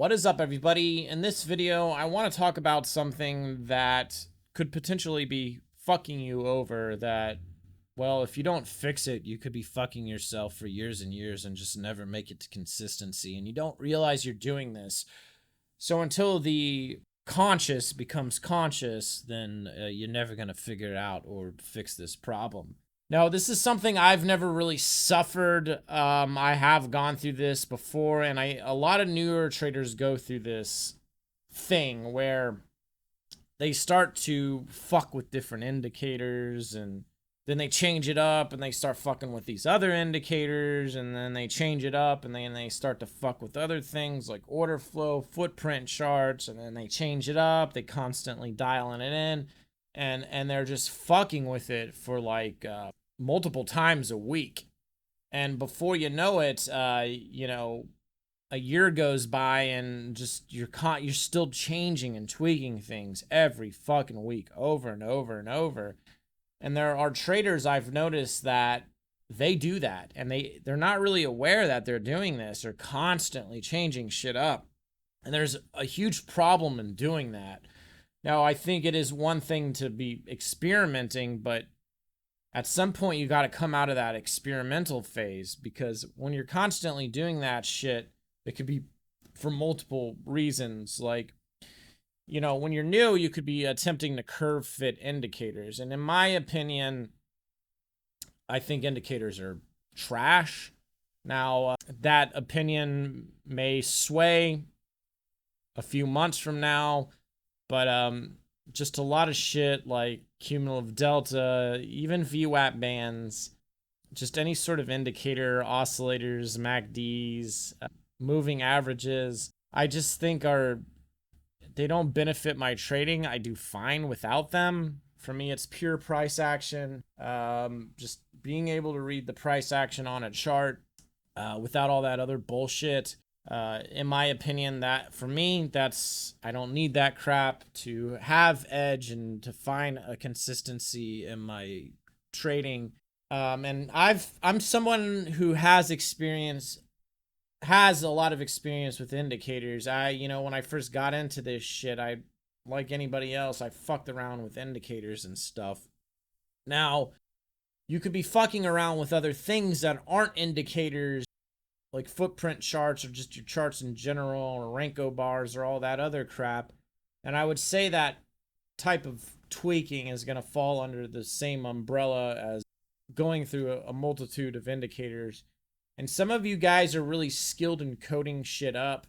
What is up, everybody? In this video, I want to talk about something that could potentially be fucking you over that, well, if you don't fix it, you could be fucking yourself for years and years and just never make it to consistency, and you don't realize you're doing this. So until the conscious becomes conscious, then you're never going to figure it out or fix this problem. Now, this is something I've never really suffered. I have gone through this before, and a lot of newer traders go through this thing where they start to fuck with different indicators, and then they change it up, and they start fucking with these other indicators, and then they change it up, and then they start to fuck with other things like order flow, footprint charts, and then they change it up. They constantly dialing it in, and they're just fucking with it for like multiple times a week. And before you know it, a year goes by and just you're still changing and tweaking things every fucking week over and over and over. And there are traders I've noticed that they do that, and they're not really aware that they're doing this. They're constantly changing shit up. And there's a huge problem in doing that. Now, I think it is one thing to be experimenting, but at some point you got to come out of that experimental phase, because when you're constantly doing that shit, it could be for multiple reasons. Like, when you're new, you could be attempting to curve fit indicators. And in my opinion, I think indicators are trash. Now, that opinion may sway a few months from now, but just a lot of shit like cumulative delta, even VWAP bands, just any sort of indicator, oscillators, MACDs, moving averages, I just think they don't benefit my trading. I do fine without them. For me, it's pure price action. Just being able to read the price action on a chart without all that other bullshit. In my opinion, that for me, I don't need that crap to have edge and to find a consistency in my trading. And I'm someone who has a lot of experience with indicators. When I first got into this shit, like anybody else, I fucked around with indicators and stuff. Now, you could be fucking around with other things that aren't indicators, like footprint charts or just your charts in general, or Renko bars or all that other crap. And I would say that type of tweaking is going to fall under the same umbrella as going through a multitude of indicators. And some of you guys are really skilled in coding shit up.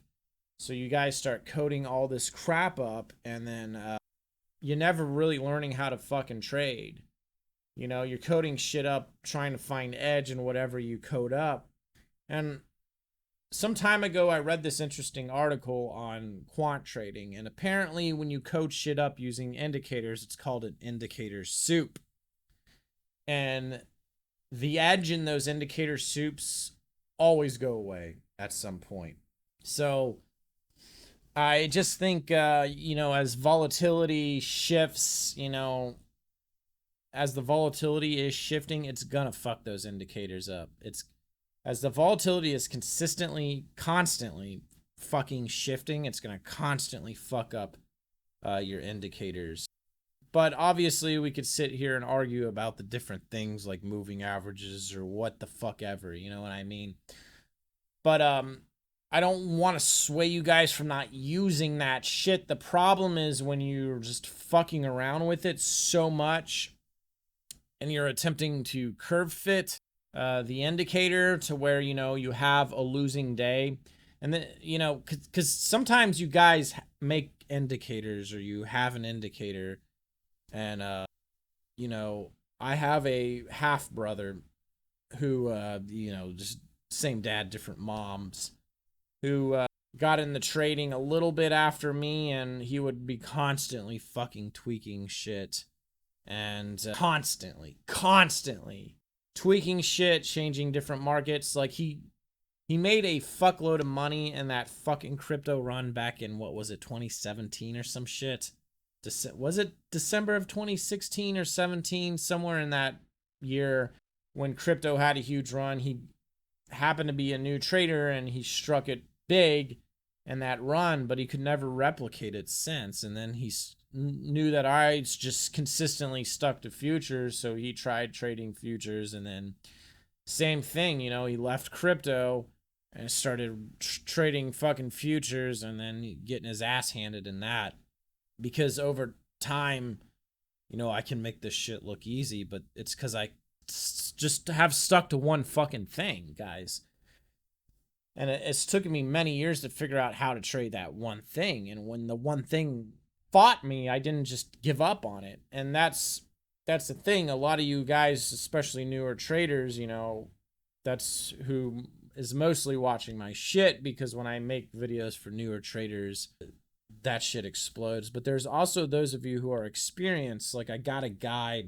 So you guys start coding all this crap up, and then you're never really learning how to fucking trade. You're coding shit up, trying to find edge in whatever you code up. And some time ago, I read this interesting article on quant trading, and apparently when you code shit up using indicators, it's called an indicator soup. And the edge in those indicator soups always go away at some point. So I just think, as volatility shifts, as the volatility is shifting, it's gonna fuck those indicators up. As the volatility is constantly fucking shifting, it's going to constantly fuck up your indicators. But obviously, we could sit here and argue about the different things like moving averages or what the fuck ever, you know what I mean? But I don't want to sway you guys from not using that shit. The problem is when you're just fucking around with it so much and you're attempting to curve fit the indicator to where, you have a losing day. And then, because sometimes you guys make indicators, or you have an indicator, and, I have a half brother who, just same dad, different moms, who got into trading a little bit after me, and he would be constantly fucking tweaking shit, and constantly tweaking shit, changing different markets. Like he made a fuckload of money in that fucking crypto run back in, what was it, 2017 or some shit? Was it December of 2016 or 17? Somewhere in that year when crypto had a huge run. He happened to be a new trader, and he struck it big, and that run, but he could never replicate it since. And then he knew that I just consistently stuck to futures, so he tried trading futures, and then same thing, you know, he left crypto and started trading fucking futures, and then getting his ass handed in that. Because over time, you know, I can make this shit look easy, but it's because I just have stuck to one fucking thing, guys. And it's taken me many years to figure out how to trade that one thing. And when the one thing fought me, I didn't just give up on it. And that's the thing. A lot of you guys, especially newer traders, you know, that's who is mostly watching my shit, because when I make videos for newer traders, that shit explodes. But there's also those of you who are experienced. Like, I got a guy,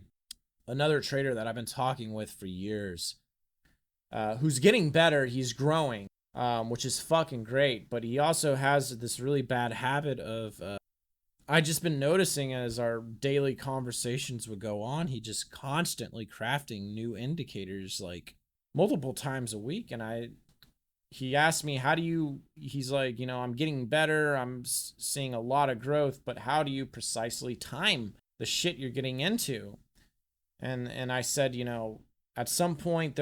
another trader that I've been talking with for years, who's getting better. He's growing, which is fucking great. But he also has this really bad habit of, I just been noticing as our daily conversations would go on, he just constantly crafting new indicators, like multiple times a week. And he asked me, he's like, you know, I'm getting better, I'm seeing a lot of growth, but how do you precisely time the shit you're getting into? And I said, you know, at some point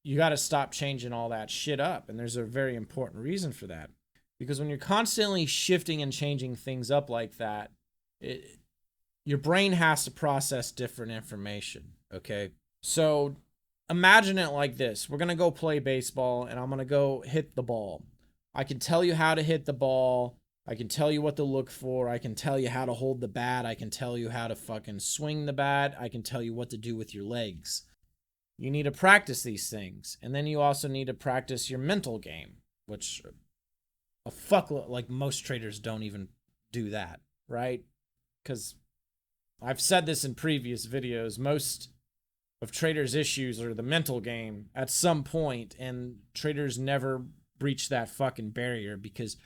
you got to stop changing all that shit up. And there's a very important reason for that. Because when you're constantly shifting and changing things up like that, your brain has to process different information, okay? So imagine it like this. We're going to go play baseball, and I'm going to go hit the ball. I can tell you how to hit the ball. I can tell you what to look for. I can tell you how to hold the bat. I can tell you how to fucking swing the bat. I can tell you what to do with your legs. You need to practice these things. And then you also need to practice your mental game, which like most traders don't even do that, right? Because I've said this in previous videos, most of traders' issues are the mental game at some point, and traders never breach that fucking barrier, because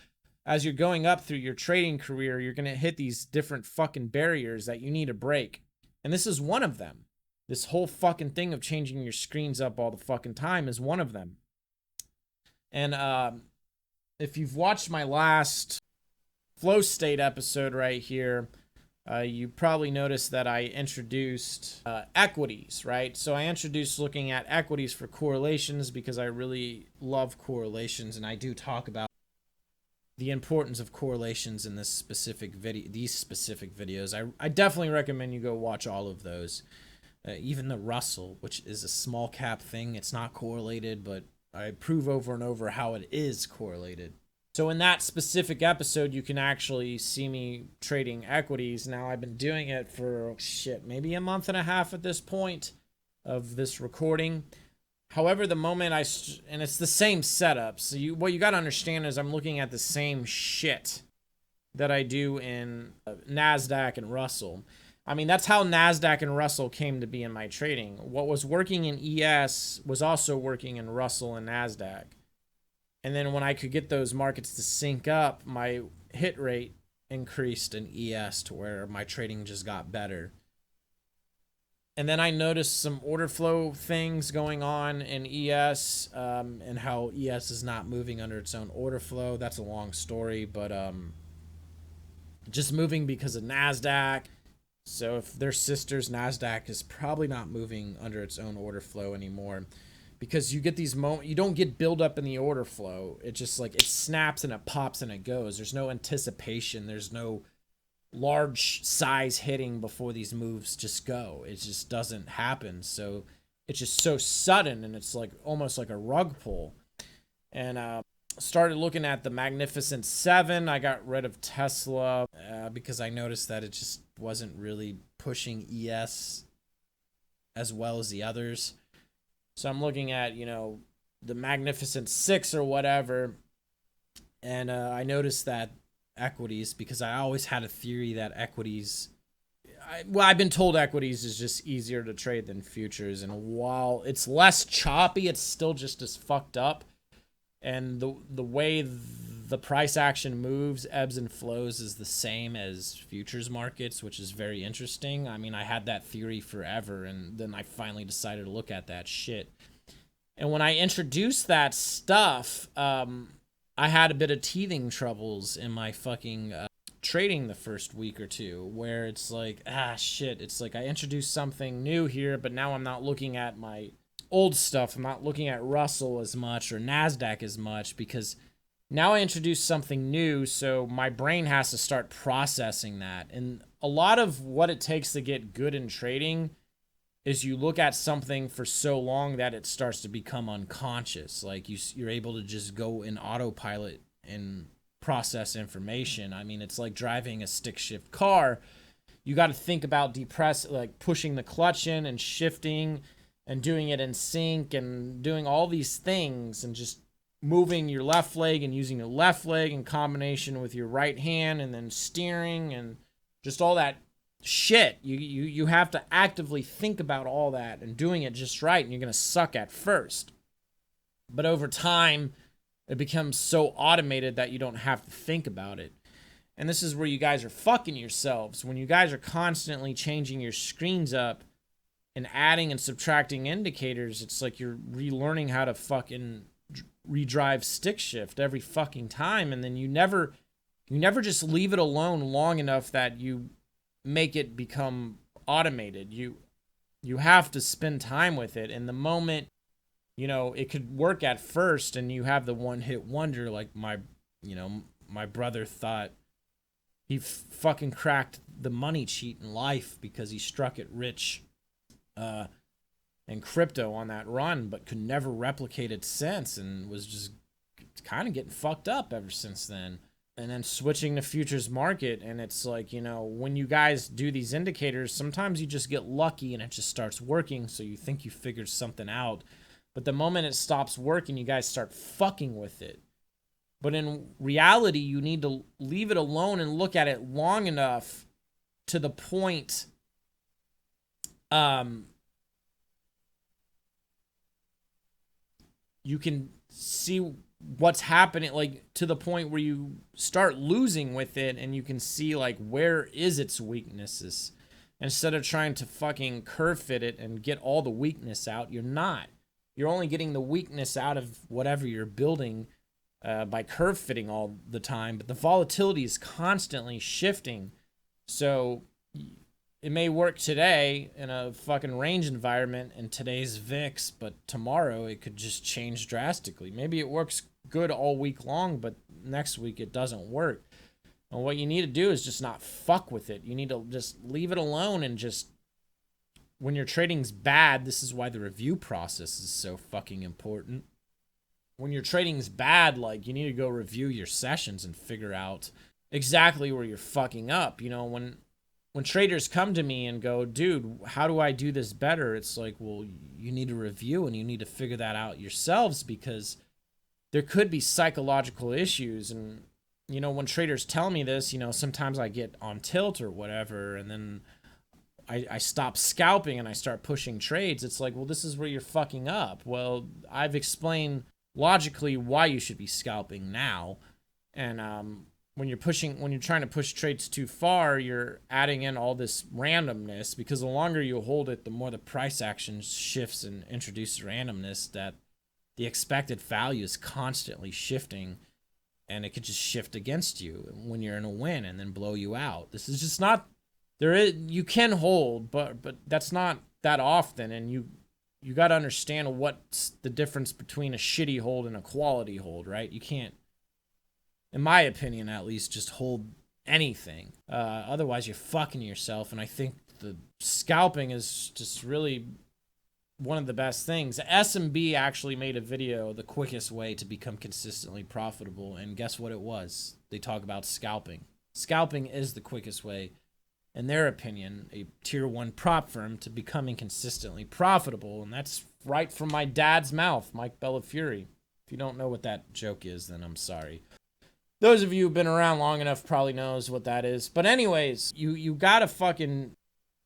as you're going up through your trading career, you're going to hit these different fucking barriers that you need to break. And this is one of them. This whole fucking thing of changing your screens up all the fucking time is one of them. And if you've watched my last flow state episode right here, you probably noticed that I introduced equities, right? So I introduced looking at equities for correlations because I really love correlations, and I do talk about the importance of correlations in these specific videos. I definitely recommend you go watch all of those. Even the Russell, which is a small cap thing, it's not correlated, but I prove over and over how it is correlated. So in that specific episode, you can actually see me trading equities. Now, I've been doing it for, maybe a month and a half at this point of this recording. However, the moment and it's the same setup. So what you got to understand is I'm looking at the same shit that I do in NASDAQ and Russell. I mean, that's how NASDAQ and Russell came to be in my trading. What was working in ES was also working in Russell and NASDAQ. And then when I could get those markets to sync up, my hit rate increased in ES to where my trading just got better. And then I noticed some order flow things going on in ES, and how ES is not moving under its own order flow. That's a long story, but just moving because of NASDAQ. So if they're sisters, NASDAQ is probably not moving under its own order flow anymore, because you get these you don't get build up in the order flow. It just like it snaps and it pops and it goes. There's no anticipation. There's no large size hitting before these moves just go. It just doesn't happen. So it's just so sudden, and it's like almost like a rug pull. And started looking at the Magnificent Seven. I got rid of Tesla because I noticed that it just wasn't really pushing ES as well as the others. So I'm looking at, you know, the Magnificent Six or whatever, and I noticed that equities, because I always had a theory that equities, I've been told equities is just easier to trade than futures, and while it's less choppy, it's still just as fucked up. And the way the price action moves, ebbs and flows, is the same as futures markets, which is very interesting. I mean, I had that theory forever, and then I finally decided to look at that shit. And when I introduced that stuff, I had a bit of teething troubles in my fucking trading the first week or two, where it's like, shit, it's like I introduced something new here, but now I'm not looking at my old stuff. I'm not looking at Russell as much or NASDAQ as much, because now I introduced something new, so my brain has to start processing that. And a lot of what it takes to get good in trading is you look at something for so long that it starts to become unconscious. Like you're able to just go in autopilot and process information. I mean, it's like driving a stick shift car. You got to think about like pushing the clutch in and shifting and doing it in sync and doing all these things and just moving your left leg and using your left leg in combination with your right hand and then steering and just all that shit. You have to actively think about all that and doing it just right, and you're going to suck at first. But over time, it becomes so automated that you don't have to think about it. And this is where you guys are fucking yourselves. When you guys are constantly changing your screens up and adding and subtracting indicators, it's like you're relearning how to fucking redrive stick shift every fucking time, and then you never just leave it alone long enough that you make it become automated. You have to spend time with it, and the moment, you know, it could work at first and you have the one hit wonder, like my brother thought he fucking cracked the money cheat in life because he struck it rich in crypto on that run, but could never replicate it since, and was just kind of getting fucked up ever since then. And then switching to futures market, and it's like, you know, when you guys do these indicators, sometimes you just get lucky and it just starts working, so you think you figured something out. But the moment it stops working, you guys start fucking with it. But in reality, you need to leave it alone and look at it long enough to the point you can see what's happening, like to the point where you start losing with it and you can see like where is its weaknesses. Instead of trying to fucking curve fit it and get all the weakness out, you're not. You're only getting the weakness out of whatever you're building by curve fitting all the time, but the volatility is constantly shifting. So it may work today in a fucking range environment in today's VIX, but tomorrow it could just change drastically. Maybe it works good all week long, but next week it doesn't work. And what you need to do is just not fuck with it. You need to just leave it alone, and just, when your trading's bad, this is why the review process is so fucking important. When your trading's bad, like, you need to go review your sessions and figure out exactly where you're fucking up. You know, when traders come to me and go, dude, how do I do this better? It's like, well, you need to review and you need to figure that out yourselves, because there could be psychological issues. And, you know, when traders tell me this, you know, sometimes I get on tilt or whatever, and then I stop scalping and I start pushing trades. It's like, well, this is where you're fucking up. Well, I've explained logically why you should be scalping now. And when you're trying to push trades too far, you're adding in all this randomness, because the longer you hold it, the more the price action shifts and introduces randomness, that the expected value is constantly shifting, and it could just shift against you when you're in a win and then blow you out. This is just not, you can hold, but that's not that often. And you got to understand what's the difference between a shitty hold and a quality hold, right? You can't, in my opinion at least, just hold anything. Otherwise you're fucking yourself. And I think the scalping is just really one of the best things. SMB actually made a video, the quickest way to become consistently profitable, and guess what it was? They talk about scalping. Scalping is the quickest way, in their opinion, a tier 1 prop firm to becoming consistently profitable. And that's right from my dad's mouth, Mike Bellafury. If you don't know what that joke is, then I'm sorry. Those of you who've been around long enough probably knows what that is. But anyways, you gotta fucking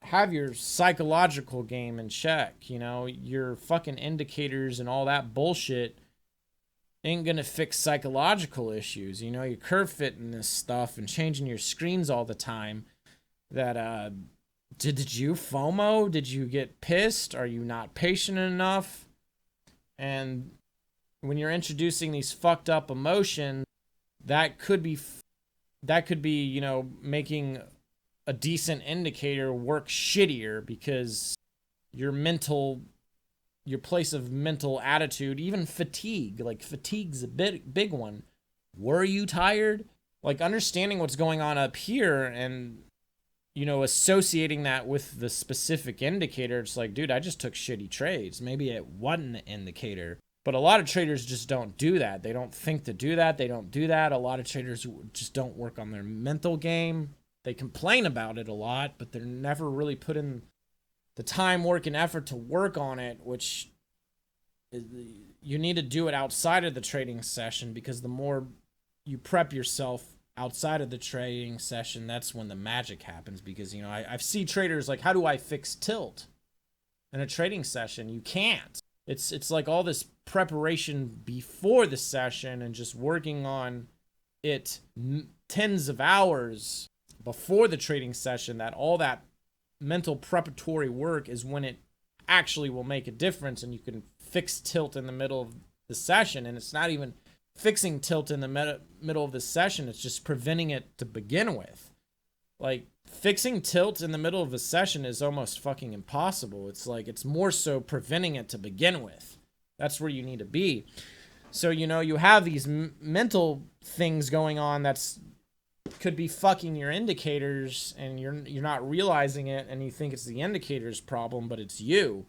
have your psychological game in check. You know, your fucking indicators and all that bullshit ain't gonna fix psychological issues. You know, you're curve fitting this stuff and changing your screens all the time. That did you FOMO? Did you get pissed? Are you not patient enough? And when you're introducing these fucked up emotions, that could be, you know, making a decent indicator work shittier, because your place of mental attitude, even fatigue, like fatigue's a big one. Were you tired? Like, understanding what's going on up here and, you know, associating that with the specific indicator. It's like, dude, I just took shitty trades. Maybe it wasn't the indicator. But a lot of traders just don't do that. They don't think to do that. They don't do that. A lot of traders just don't work on their mental game. They complain about it a lot, but they're never really put in the time, work, and effort to work on it, which you need to do it outside of the trading session, because the more you prep yourself outside of the trading session, that's when the magic happens. Because, you know, I've seen traders like, how do I fix tilt in a trading session? You can't. It's like all this preparation before the session and just working on it tens of hours before the trading session, that all that mental preparatory work is when it actually will make a difference, and you can fix tilt in the middle of the session. And it's not even fixing tilt in the middle of the session, it's just preventing it to begin with. Like, fixing tilt in the middle of a session is almost fucking impossible. It's like, it's more so preventing it to begin with. That's where you need to be. So, you know, you have these mental things going on that's could be fucking your indicators, and you're not realizing it, and you think it's the indicator's problem, but it's you.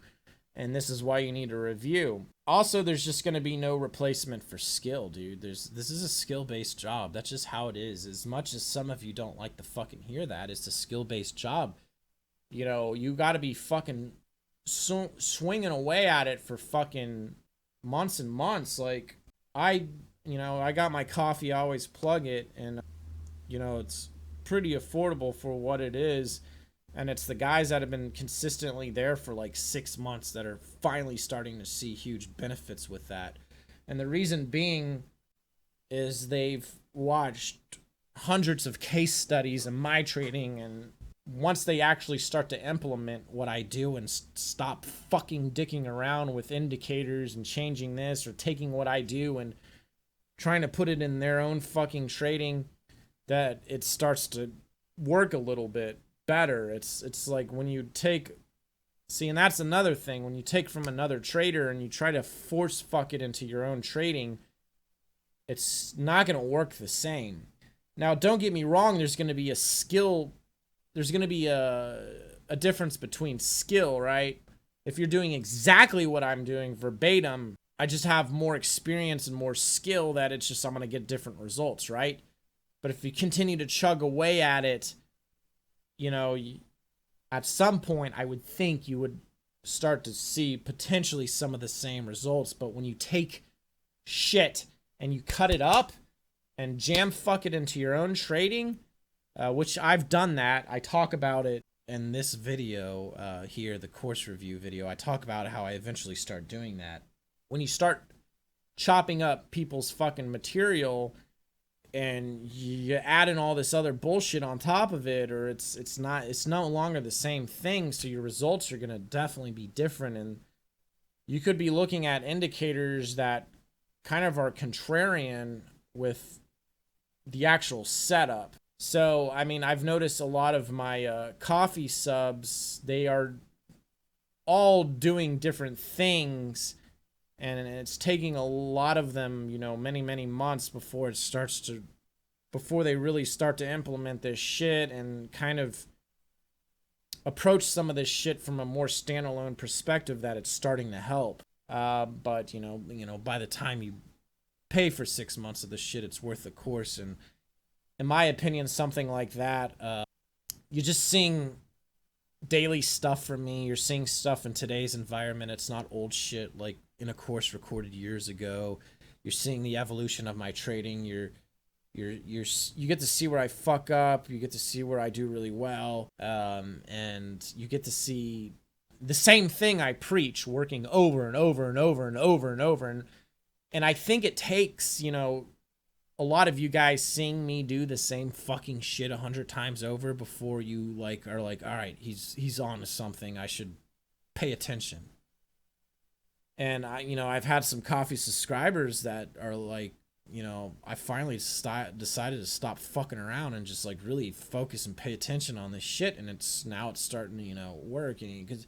And this is why you need a review. Also, there's just going to be no replacement for skill, dude. This is a skill-based job. That's just how it is. As much as some of you don't like to fucking hear that, it's a skill-based job. You know, you got to be fucking swinging away at it for fucking months and months. Like, I got my coffee, I always plug it, and, you know, it's pretty affordable for what it is. And it's the guys that have been consistently there for like 6 months that are finally starting to see huge benefits with that. And the reason being is they've watched hundreds of case studies in my trading, and once they actually start to implement what I do and stop fucking dicking around with indicators and changing this, or taking what I do and trying to put it in their own fucking trading, that it starts to work a little bit better. It's like when you take, and that's another thing, when you take from another trader and you try to force fuck it into your own trading, it's not going to work the same. Now, don't get me wrong, there's going to be a difference between skill, right? If you're doing exactly what I'm doing verbatim, I just have more experience and more skill, that it's just I'm going to get different results, right? But if you continue to chug away at it, you know, at some point, I would think you would start to see potentially some of the same results. But when you take shit and you cut it up and jam fuck it into your own trading, which I've done that. I talk about it in this video here, the course review video. I talk about how I eventually start doing that. When you start chopping up people's fucking material and you add in all this other bullshit on top of it, or it's no longer the same thing, so your results are going to definitely be different. And you could be looking at indicators that kind of are contrarian with the actual setup. So, I mean, I've noticed a lot of my coffee subs, they are all doing different things, and it's taking a lot of them, you know, many, many months before they really start to implement this shit and kind of approach some of this shit from a more standalone perspective, that it's starting to help. But you know, by the time you pay for 6 months of this shit, it's worth the course. And in my opinion, something like that, you're just seeing daily stuff from me. You're seeing stuff in today's environment. It's not old shit like in a course recorded years ago. You're seeing the evolution of my trading. You get to see where I fuck up. You get to see where I do really well. And you get to see the same thing I preach working over and over and over and over and over. And I think it takes, you know, a lot of you guys seeing me do the same fucking shit 100 times over before you are like, all right, he's on to something. I should pay attention. And I've had some coffee subscribers that are like, I finally decided to stop fucking around and just like really focus and pay attention on this shit. And it's starting to, work. And because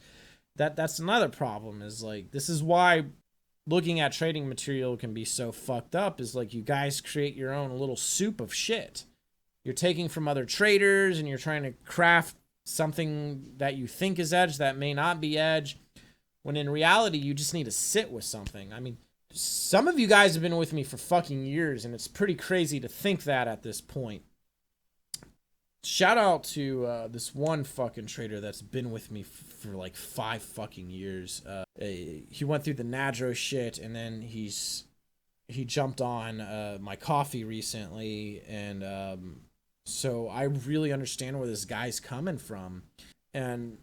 that's another problem is like, this is why looking at trading material can be so fucked up, is like you guys create your own little soup of shit. You're taking from other traders and you're trying to craft something that you think is edge that may not be edge, when in reality you just need to sit with something. I mean, some of you guys have been with me for fucking years, and it's pretty crazy to think that at this point. Shout out to this one fucking trader that's been with me for like 5 fucking years. He went through the Nadro shit, and then he jumped on my coffee recently, and so I really understand where this guy's coming from. And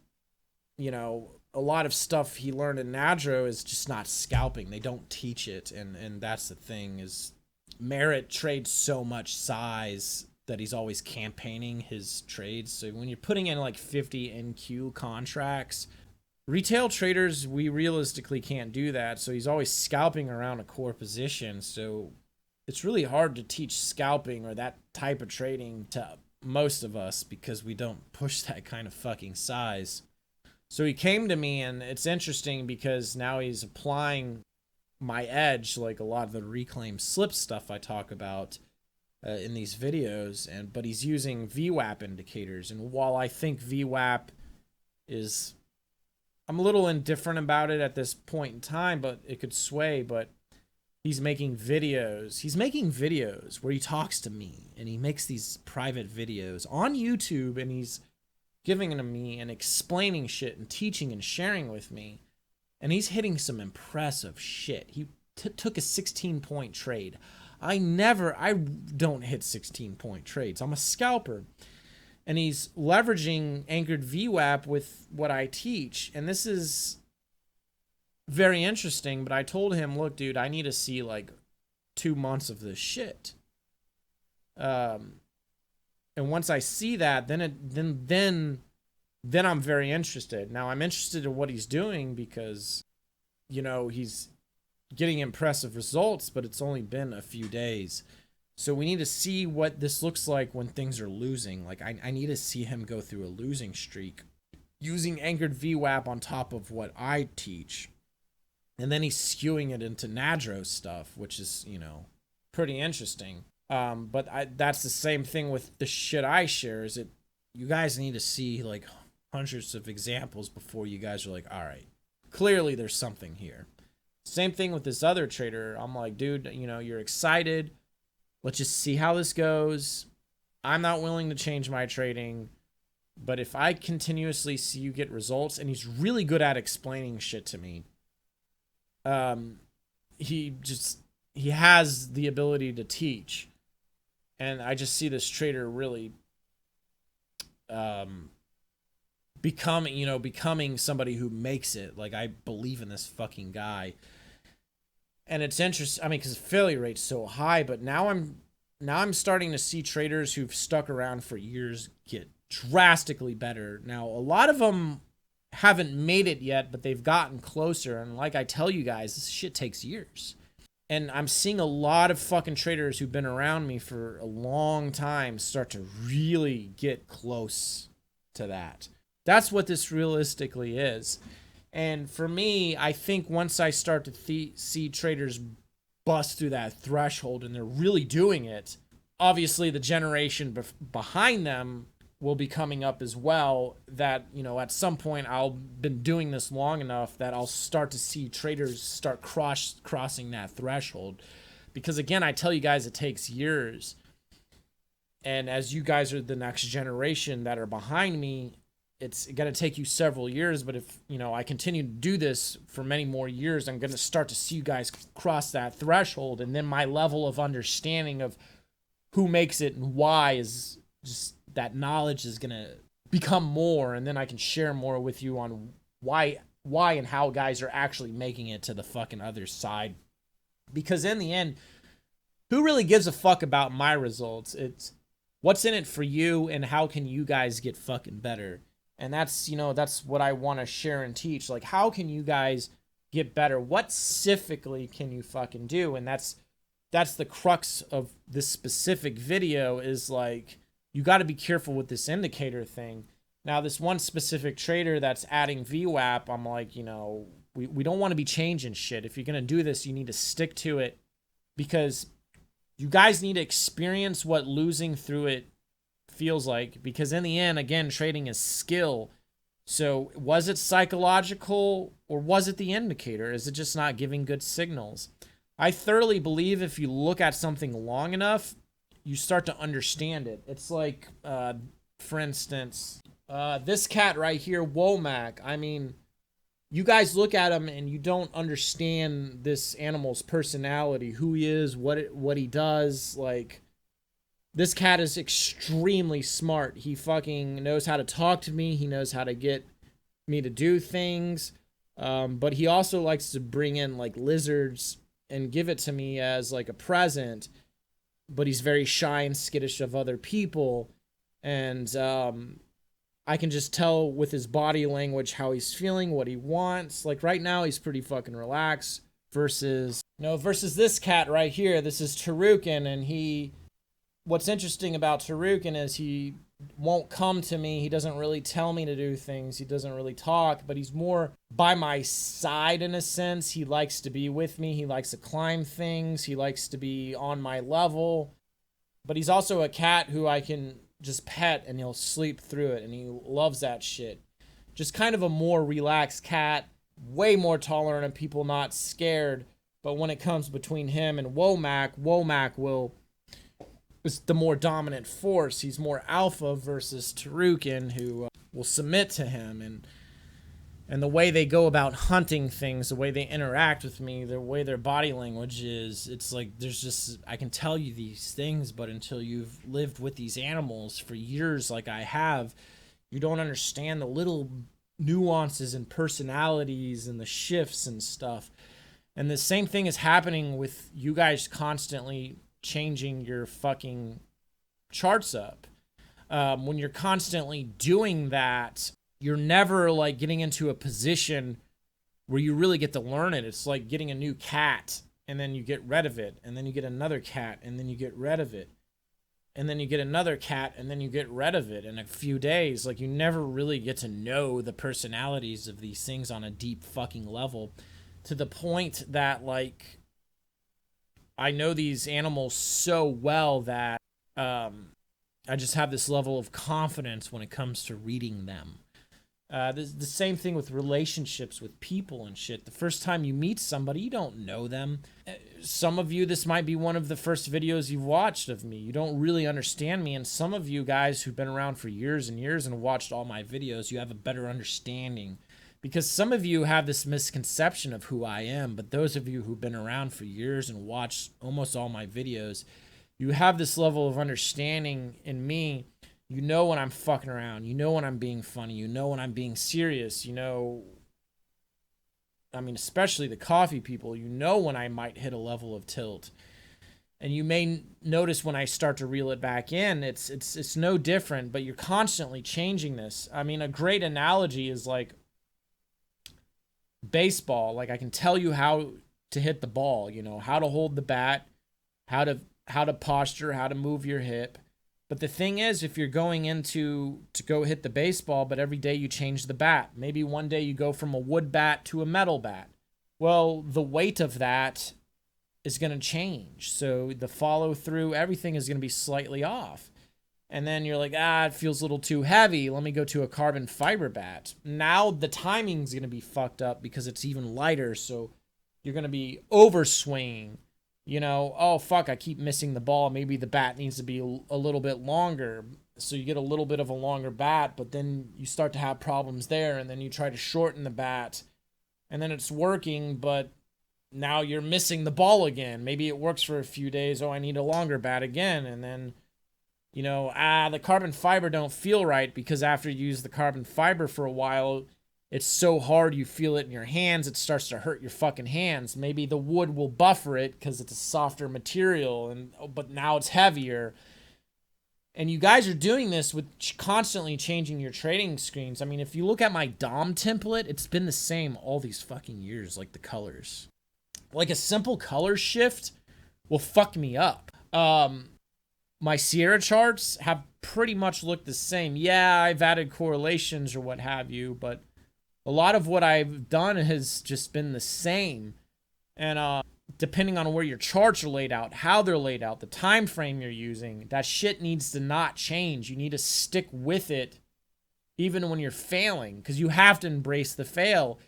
a lot of stuff he learned in Nadro is just not scalping. They don't teach it, and that's the thing, is Merritt trades so much size that he's always campaigning his trades. So when you're putting in like 50 NQ contracts, retail traders, we realistically can't do that. So he's always scalping around a core position. So it's really hard to teach scalping or that type of trading to most of us because we don't push that kind of fucking size. So he came to me, and it's interesting because now he's applying my edge, like a lot of the reclaim slip stuff I talk about in these videos, but he's using VWAP indicators. And while I think VWAP is, I'm a little indifferent about it at this point in time, but it could sway. But he's making videos. He's making videos where he talks to me, and he makes these private videos on YouTube, and he's giving them to me and explaining shit and teaching and sharing with me. And he's hitting some impressive shit. He took a 16-point trade. I don't hit 16-point trades. I'm a scalper. And he's leveraging anchored VWAP with what I teach. And this is very interesting, but I told him, look, dude, I need to see like 2 months of this shit. And once I see that, then I'm very interested. Now I'm interested in what he's doing because, he's getting impressive results, but it's only been a few days. So we need to see what this looks like when things are losing. Like I need to see him go through a losing streak using anchored VWAP on top of what I teach. And then he's skewing it into Nadro stuff, which is, pretty interesting. But that's the same thing with the shit I share, is you guys need to see like hundreds of examples before you guys are like, all right, clearly there's something here. Same thing with this other trader. I'm like, dude, you're excited. Let's just see how this goes. I'm not willing to change my trading, but if I continuously see you get results, and he's really good at explaining shit to me, he has the ability to teach. And I just see this trader really becoming somebody who makes it. Like, I believe in this fucking guy. And it's interesting, because failure rate's so high, but now I'm starting to see traders who've stuck around for years get drastically better. Now, a lot of them haven't made it yet, but they've gotten closer. And like I tell you guys, this shit takes years. And I'm seeing a lot of fucking traders who've been around me for a long time start to really get close to that. That's what this realistically is. And for me, I think once I start to see traders bust through that threshold and they're really doing it, obviously the generation behind them will be coming up as well, that, at some point I'll been doing this long enough that I'll start to see traders start crossing that threshold. Because again, I tell you guys, it takes years. And as you guys are the next generation that are behind me, it's going to take you several years. But if, I continue to do this for many more years, I'm going to start to see you guys cross that threshold. And then my level of understanding of who makes it and why is just, that knowledge is going to become more. And then I can share more with you on why and how guys are actually making it to the fucking other side. Because in the end, who really gives a fuck about my results? It's what's in it for you and how can you guys get fucking better? And that's, that's what I want to share and teach. Like, how can you guys get better? What specifically can you fucking do? And that's the crux of this specific video, is like, you got to be careful with this indicator thing. Now, this one specific trader that's adding VWAP, I'm like, you know, we don't want to be changing shit. If you're going to do this, you need to stick to it, because you guys need to experience what losing through it feels like, because in the end, again, trading is skill. So was it psychological, or was it the indicator? Is it just not giving good signals? I thoroughly believe if you look at something long enough, you start to understand it. It's like, for instance, this cat right here, Womack. I mean, you guys look at him and you don't understand this animal's personality, who he is, what he does. Like, this cat is extremely smart. He fucking knows how to talk to me. He knows how to get me to do things. But he also likes to bring in like lizards and give it to me as like a present. But he's very shy and skittish of other people. And I can just tell with his body language how he's feeling, what he wants. Like right now, he's pretty fucking relaxed. Versus this cat right here. This is Tarukin, and what's interesting about Tarukin is he won't come to me. He doesn't really tell me to do things. He doesn't really talk, but he's more by my side in a sense. He likes to be with me. He likes to climb things. He likes to be on my level. But he's also a cat who I can just pet and he'll sleep through it, and he loves that shit. Just kind of a more relaxed cat, way more tolerant of people, not scared. But when it comes between him and Womack is the more dominant force. He's more alpha versus Tarukin, who will submit to him. And the way they go about hunting things, the way they interact with me, the way their body language is, it's like I can tell you these things, but until you've lived with these animals for years like I have, you don't understand the little nuances and personalities and the shifts and stuff. And the same thing is happening with you guys constantly changing your fucking charts up. When you're constantly doing that, you're never like getting into a position where you really get to learn it. It's like getting a new cat and then you get rid of it, and then you get another cat and then you get rid of it, and then you get another cat and then you get rid of it in a few days. Like, you never really get to know the personalities of these things on a deep fucking level, to the point that like I know these animals so well that I just have this level of confidence when it comes to reading them. The same thing with relationships with people and shit. The first time you meet somebody, you don't know them. Some of you, this might be one of the first videos you've watched of me. You don't really understand me. And some of you guys who've been around for years and years and watched all my videos, you have a better understanding. Because some of you have this misconception of who I am, but those of you who've been around for years and watched almost all my videos, you have this level of understanding in me. You know when I'm fucking around. You know when I'm being funny. You know when I'm being serious. You know, I mean, especially the coffee people, you know when I might hit a level of tilt. And you may notice when I start to reel it back in, it's no different, but you're constantly changing this. I mean, a great analogy is like baseball. Like, I can tell you how to hit the ball, you know, how to hold the bat, how to posture, how to move your hip. But the thing is, if you're going to go hit the baseball, but every day you change the bat, maybe one day you go from a wood bat to a metal bat. Well, the weight of that is going to change. So the follow through, everything is going to be slightly off. And then you're like, it feels a little too heavy. Let me go to a carbon fiber bat. Now the timing's going to be fucked up because it's even lighter. So you're going to be overswinging. You know, oh, fuck, I keep missing the ball. Maybe the bat needs to be a little bit longer. So you get a little bit of a longer bat, but then you start to have problems there. And then you try to shorten the bat. And then it's working, but now you're missing the ball again. Maybe it works for a few days. Oh, I need a longer bat again. And then, you know, the carbon fiber don't feel right because after you use the carbon fiber for a while, it's so hard you feel it in your hands, it starts to hurt your fucking hands. Maybe the wood will buffer it because it's a softer material, but now it's heavier. And you guys are doing this with constantly changing your trading screens. I mean, if you look at my DOM template, it's been the same all these fucking years, like the colors. Like a simple color shift will fuck me up. My Sierra charts have pretty much looked the same. Yeah, I've added correlations or what have you, but a lot of what I've done has just been the same. And depending on where your charts are laid out, how they're laid out, the time frame you're using, that shit needs to not change. You need to stick with it even when you're failing, because you have to embrace the fail.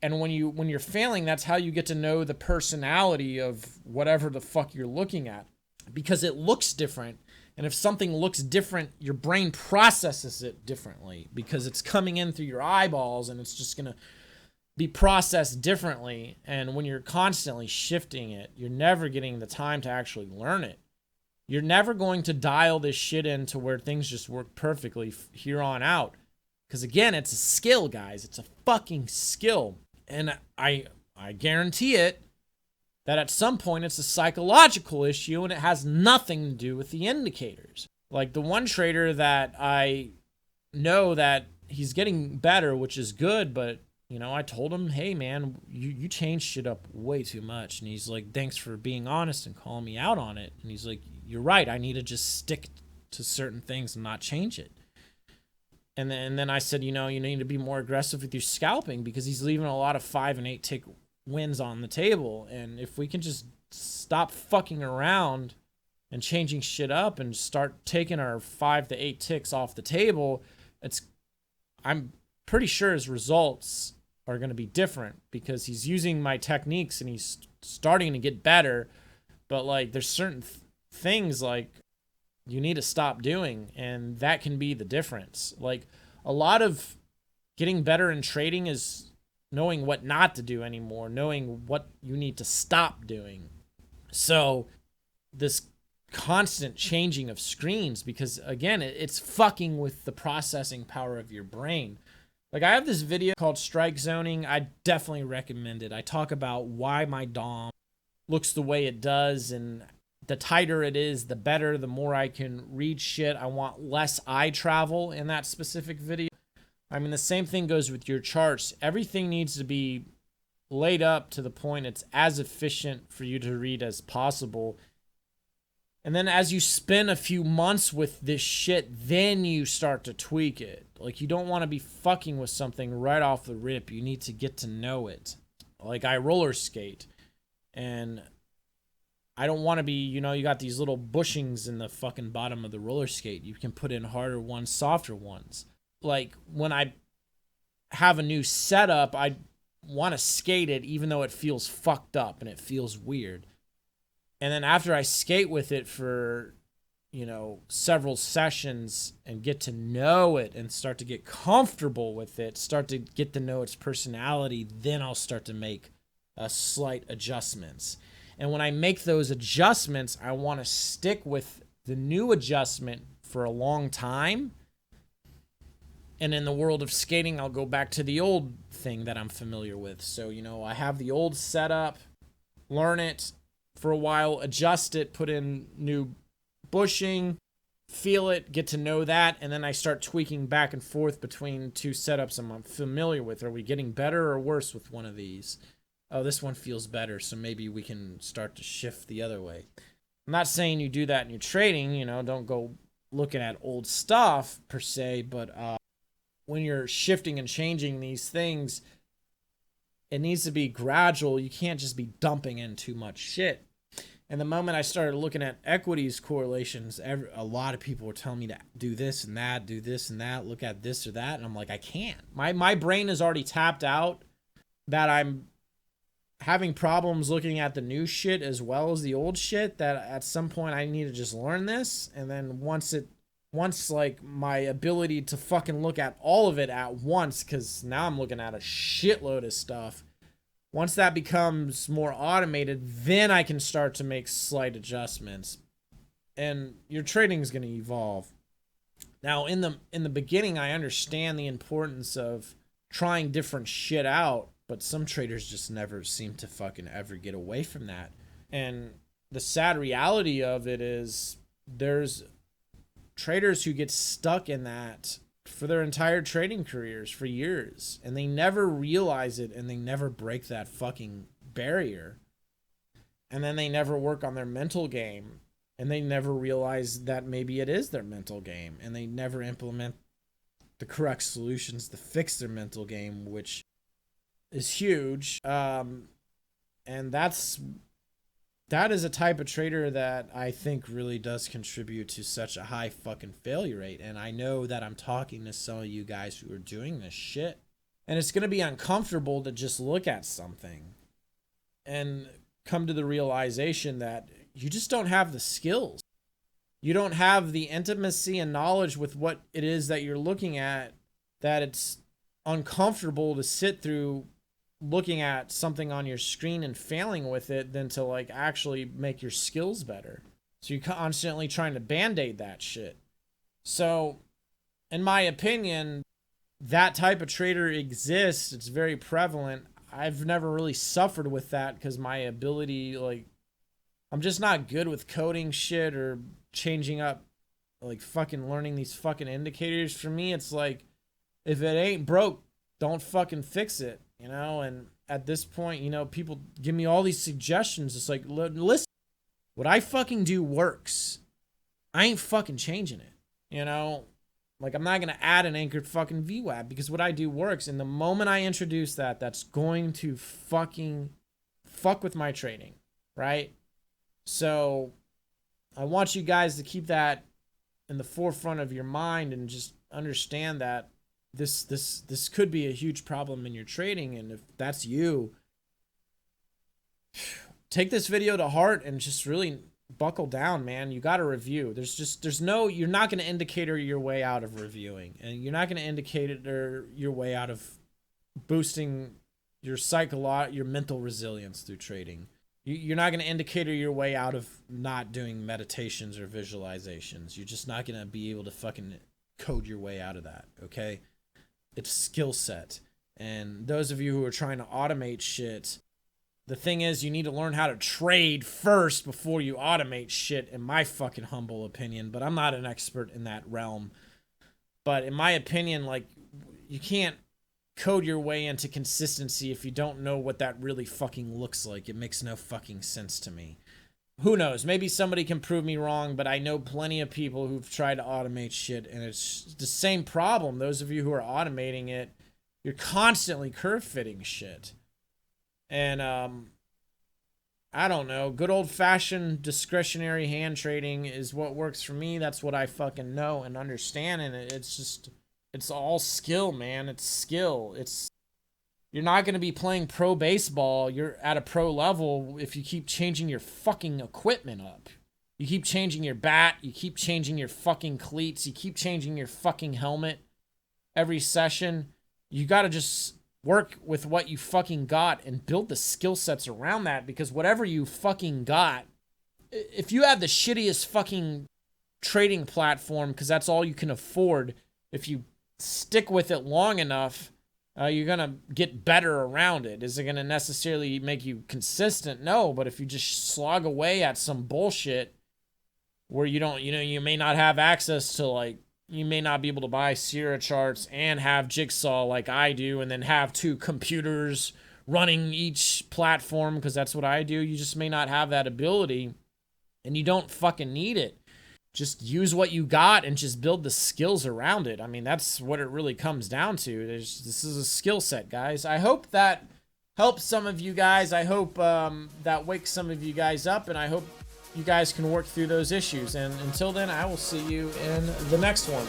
And when you're failing, that's how you get to know the personality of whatever the fuck you're looking at, because it looks different. And if something looks different, your brain processes it differently because it's coming in through your eyeballs, and it's just going to be processed differently. And when you're constantly shifting it, you're never getting the time to actually learn it. You're never going to dial this shit in to where things just work perfectly here on out. Because again, it's a skill, guys. It's a fucking skill. And I guarantee it that at some point it's a psychological issue and it has nothing to do with the indicators. Like the one trader that I know that he's getting better, which is good, but you know, I told him, hey man, you changed shit up way too much. And he's like, thanks for being honest and calling me out on it. And he's like, you're right, I need to just stick to certain things and not change it. And then I said, you know, you need to be more aggressive with your scalping, because he's leaving a lot of 5 and 8 tick wins on the table. And if we can just stop fucking around and changing shit up and start taking our 5 to 8 ticks off the table, I'm pretty sure his results are going to be different, because he's using my techniques and he's starting to get better. But like, there's certain things like you need to stop doing, and that can be the difference. Like, a lot of getting better in trading is knowing what not to do anymore, knowing what you need to stop doing. So this constant changing of screens, because again, it's fucking with the processing power of your brain. Like, I have this video called Strike Zoning. I definitely recommend it. I talk about why my DOM looks the way it does, and the tighter it is, the better, the more I can read shit. I want less eye travel in that specific video. I mean, the same thing goes with your charts. Everything needs to be laid up to the point it's as efficient for you to read as possible. And then as you spend a few months with this shit, then you start to tweak it. Like, you don't want to be fucking with something right off the rip. You need to get to know it. Like, I roller skate, and I don't want to be, you know, you got these little bushings in the fucking bottom of the roller skate. You can put in harder ones, softer ones. Like, when I have a new setup, I want to skate it even though it feels fucked up and it feels weird. And then after I skate with it for, you know, several sessions and get to know it and start to get comfortable with it, start to get to know its personality, then I'll start to make slight adjustments. And when I make those adjustments, I want to stick with the new adjustment for a long time. And in the world of skating, I'll go back to the old thing that I'm familiar with. So, you know, I have the old setup, learn it for a while, adjust it, put in new bushing, feel it, get to know that, and then I start tweaking back and forth between two setups I'm familiar with. Are we getting better or worse with one of these? Oh, this one feels better, so maybe we can start to shift the other way. I'm not saying you do that in your trading, you know, don't go looking at old stuff per se, but when you're shifting and changing these things, it needs to be gradual. You can't just be dumping in too much shit. And the moment I started looking at equities correlations, a lot of people were telling me to do this and that, do this and that, look at this or that. And I'm like, I can't. My brain is already tapped out that I'm having problems looking at the new shit as well as the old shit, that at some point I need to just learn this. And then once like my ability to fucking look at all of it at once, because now I'm looking at a shitload of stuff. Once that becomes more automated, then I can start to make slight adjustments. And your trading is going to evolve. Now, in the beginning, I understand the importance of trying different shit out, but some traders just never seem to fucking ever get away from that. And the sad reality of it is there's traders who get stuck in that for their entire trading careers for years, and they never realize it, and they never break that fucking barrier, and then they never work on their mental game, and they never realize that maybe it is their mental game, and they never implement the correct solutions to fix their mental game, which is huge. And that is a type of trader that I think really does contribute to such a high fucking failure rate. And I know that I'm talking to some of you guys who are doing this shit, and it's going to be uncomfortable to just look at something and come to the realization that you just don't have the skills. You don't have the intimacy and knowledge with what it is that you're looking at, that it's uncomfortable to sit through looking at something on your screen and failing with it than to like actually make your skills better. So you're constantly trying to band-aid that shit. So in my opinion, that type of trader exists. It's very prevalent. I've never really suffered with that because my ability, like, I'm just not good with coding shit or changing up, like, fucking learning these fucking indicators. For me, it's like, if it ain't broke, don't fucking fix it, you know? And at this point, you know, people give me all these suggestions. It's like, listen, what I fucking do works. I ain't fucking changing it, you know? Like, I'm not going to add an anchored fucking VWAP because what I do works. And the moment I introduce that, that's going to fucking fuck with my trading, right? So I want you guys to keep that in the forefront of your mind and just understand that this could be a huge problem in your trading. And if that's you, take this video to heart and just really buckle down, man. You got to review. You're not going to indicator your way out of reviewing, and you're not going to indicator your way out of boosting your your mental resilience through trading. You're not going to indicator your way out of not doing meditations or visualizations. You're just not going to be able to fucking code your way out of that, okay? It's skill set. And those of you who are trying to automate shit, the thing is, you need to learn how to trade first before you automate shit, in my fucking humble opinion. But I'm not an expert in that realm. But in my opinion, like, you can't code your way into consistency if you don't know what that really fucking looks like. It makes no fucking sense to me. Who knows? Maybe somebody can prove me wrong, but I know plenty of people who've tried to automate shit, and it's the same problem. Those of you who are automating it, you're constantly curve fitting shit. And, I don't know, good old-fashioned discretionary hand trading is what works for me. That's what I fucking know and understand, and it's all skill, man. It's skill. You're not going to be playing pro baseball. You're at a pro level if you keep changing your fucking equipment up. You keep changing your bat. You keep changing your fucking cleats. You keep changing your fucking helmet every session. You got to just work with what you fucking got and build the skill sets around that, because whatever you fucking got, if you have the shittiest fucking trading platform because that's all you can afford, if you stick with it long enough, you're going to get better around it. Is it going to necessarily make you consistent? No, but if you just slog away at some bullshit where you may not have access to, like, you may not be able to buy Sierra charts and have Jigsaw like I do, and then have two computers running each platform, because that's what I do. You just may not have that ability, and you don't fucking need it. Just use what you got and just build the skills around it. I mean, that's what it really comes down to. This is a skill set, guys. I hope that helps some of you guys. I hope that wakes some of you guys up, and I hope you guys can work through those issues. And until then, I will see you in the next one.